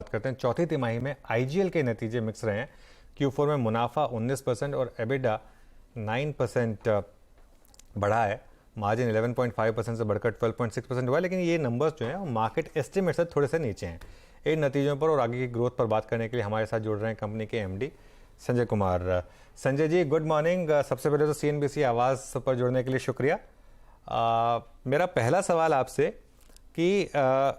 बात करते हैं। चौथी तिमाही में आईजीएल के नतीजे मिक्स रहे हैं। Q4 में मुनाफा 19% और एबिडा 9% बढ़ा है। मार्जिन 11.5% से बढ़कर 12.6% हुआ है, लेकिन ये नंबर्स जो हैं वो मार्केट एस्टिमेट से थोड़े से नीचे हैं। इन नतीजों पर और आगे की ग्रोथ पर बात करने के लिए हमारे साथ जुड़ रहे हैं कंपनी के MD Sanjay Kumar. Sanjay ji, good morning. सबसे पहले तो सीएनबीसी आवाज़ पर जुड़ने के लिए शुक्रिया। मेरा पहला सवाल आपसे कि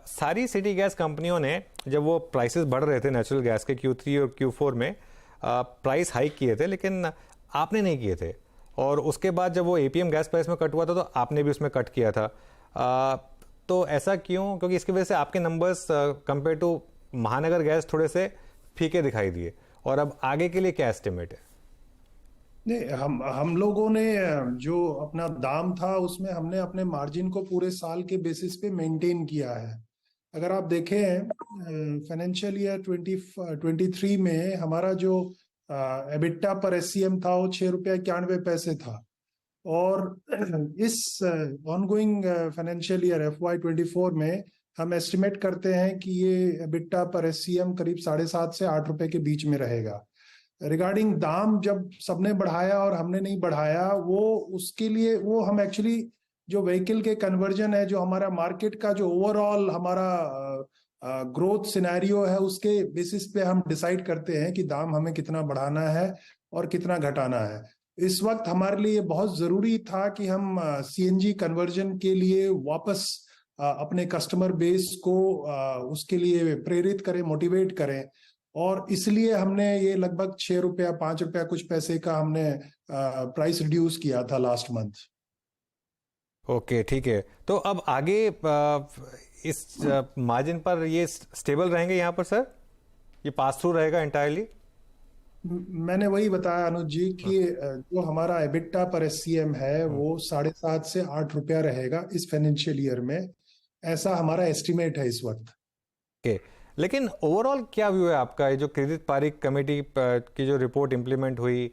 सारी सिटी गैस कंपनियों ने जब वो प्राइसेस बढ़ रहे थे नेचुरल गैस के Q3 और Q4 में प्राइस हाइक किए थे, लेकिन आपने नहीं किए थे। और उसके बाद जब वो एपीएम गैस प्राइस में कट हुआ था तो आपने भी उसमें कट किया था। तो ऐसा क्यों? क्योंकि इसकी वजह से आपके नंबर्स कंपेयर टू महानगर गैस थोड़े से फीके दिखाई दिए। और अब आगे के लिए क्या एस्टिमेट है? नहीं, हम लोगों ने जो अपना दाम था उसमें हमने अपने मार्जिन को पूरे साल के बेसिस पे मेंटेन किया है। अगर आप देखें फाइनेंशियल ईयर 2023 में हमारा जो एबिटा पर एससीएम था वो ₹6.91 था। और इस ऑनगोइंग फाइनेंशियल ईयर FY24 में हम एस्टिमेट करते हैं कि ये एबिटा पर एससीएम करीब 7.5 से 8 रुपए के बीच में रहेगा। रिगार्डिंग दाम जब सबने बढ़ाया और हमने नहीं बढ़ाया, वो उसके लिए वो हम एक्चुअली जो व्हीकल के कन्वर्जन है, जो हमारा मार्केट का जो ओवरऑल हमारा ग्रोथ सिनेरियो है, उसके बेसिस पे हम डिसाइड करते हैं कि दाम हमें कितना बढ़ाना है और कितना घटाना है। इस वक्त हमारे लिए बहुत जरूरी था कि हम सीएनजी कन्वर्जन के लिए वापस अपने कस्टमर बेस को उसके लिए प्रेरित करें, मोटिवेट करें। और इसलिए हमने ये लगभग ₹6 ₹5 कुछ पैसे का हमने प्राइस रिड्यूस किया था लास्ट मंथ। ओके, ठीक है। तो अब आगे इस मार्जिन पर ये स्टेबल रहेंगे यहाँ पर सर? ये पास थ्रू रहेगा एंटायरली? मैंने वही बताया अनुज जी कि जो हमारा एबिटा पर एससीएम है वो 7.5 से 8 रुपया रहेगा इस फाइनेंशियल ईयर में। ऐसा हमारा एस्टिमेट है इस वक्त। ओके, लेकिन ओवरऑल क्या व्यू है आपका? ये जो क्रेडिट पारिक कमेटी की जो रिपोर्ट इंप्लीमेंट हुई,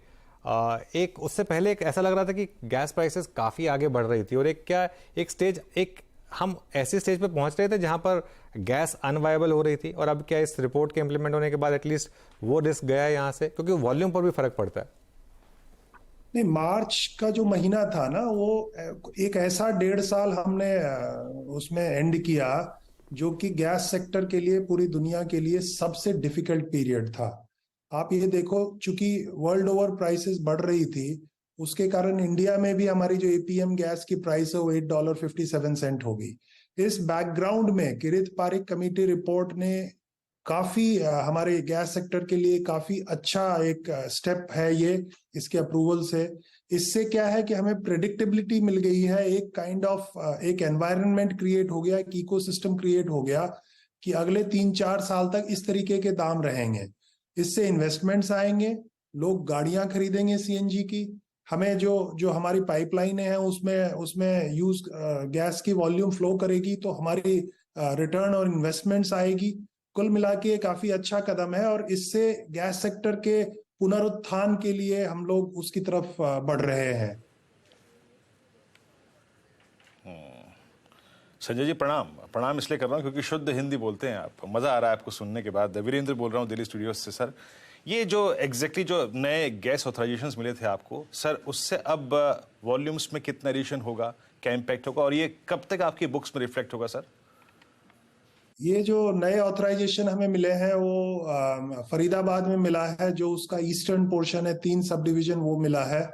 एक उससे पहले एक ऐसा लग रहा था कि गैस प्राइसेस काफ़ी आगे बढ़ रही थी और एक हम ऐसी स्टेज पे पहुंच रहे थे जहां पर गैस अनवायबल हो रही थी। और अब क्या इस रिपोर्ट के इंप्लीमेंट होने के बाद एटलीस्ट वो रिस्क गया है यहाँ से? क्योंकि वॉल्यूम पर भी फर्क पड़ता है। नहीं, मार्च का जो महीना था ना, वो एक ऐसा 1.5 साल हमने उसमें एंड किया जो कि गैस सेक्टर के लिए, पूरी दुनिया के लिए सबसे डिफिकल्ट पीरियड था। आप ये देखो, चूंकि वर्ल्ड ओवर प्राइसेस बढ़ रही थी, उसके कारण इंडिया में भी हमारी जो एपीएम गैस की प्राइस है वो $8.57 हो गई। इस बैकग्राउंड में किरित पारिक कमेटी रिपोर्ट ने काफी हमारे गैस सेक्टर के लिए काफी अच्छा एक स्टेप है ये, इसके अप्रूवल से। इससे क्या है कि हमें प्रेडिक्टेबिलिटी मिल गई है, एक काइंड ऑफ एक एनवायरनमेंट क्रिएट हो गया, एक इकोसिस्टम क्रिएट हो गया कि अगले 3-4 साल तक इस तरीके के दाम रहेंगे। इससे इन्वेस्टमेंट्स आएंगे, लोग गाड़ियां खरीदेंगे सीएनजी की। हमें जो जो हमारी पाइपलाइन है उसमें उसमें यूज गैस की वॉल्यूम फ्लो करेगी, तो हमारी रिटर्न और इन्वेस्टमेंट्स आएगी। कुल मिला के काफी अच्छा कदम है और इससे गैस सेक्टर के पुनरुत्थान के लिए हम लोग उसकी तरफ बढ़ रहे हैं। संजय जी, प्रणाम। प्रणाम इसलिए कर रहा हूँ क्योंकि शुद्ध हिंदी बोलते हैं आप। मज़ा आ रहा है आपको सुनने के बाद। वीरेंद्र बोल रहा हूँ दिल्ली स्टूडियो से। सर, ये जो एग्जैक्टली जो नए गैस ऑथराइजेशंस मिले थे आपको सर, उससे अब वॉल्यूम्स में कितना एडिशन होगा, क्या इम्पैक्ट होगा और ये कब तक आपकी बुक्स में रिफ्लेक्ट होगा सर? ये जो नए ऑथराइजेशन हमें मिले हैं वो फरीदाबाद में मिला है, जो उसका ईस्टर्न पोर्शन है, 3 सब डिवीजन वो मिला है।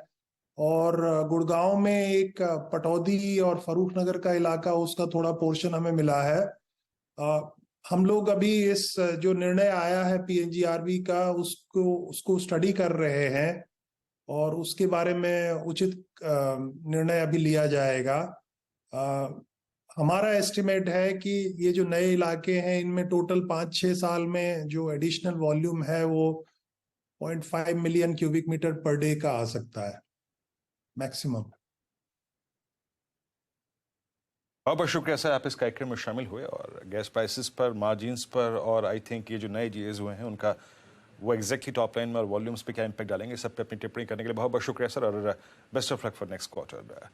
और गुड़गांव में एक पटौदी और फरूख नगर का इलाका, उसका थोड़ा पोर्शन हमें मिला है। हम लोग अभी इस जो निर्णय आया है पीएनजीआरबी का, उसको उसको स्टडी कर रहे हैं और उसके बारे में उचित निर्णय अभी लिया जाएगा। हमारा एस्टिमेट है कि ये जो नए इलाके हैं इनमें टोटल 5-6 साल में जो एडिशनल वॉल्यूम है वो 0.5 million cubic metre per day का आ सकता है मैक्सिमम। बहुत बहुत शुक्रिया सर, आप इस कार्यक्रम में शामिल हुए और गैस प्राइसेस पर, मार्जिन्स पर और आई थिंक ये जो नए जीएस हुए हैं उनका वो एग्जैक्टली टॉप लाइन में और वॉल्यूम्स पे क्या इम्पैक्ट डालेंगे, सब पे अपनी टिप्पणी करने के लिए बहुत बहुत शुक्रिया सर और best of luck for next quarter.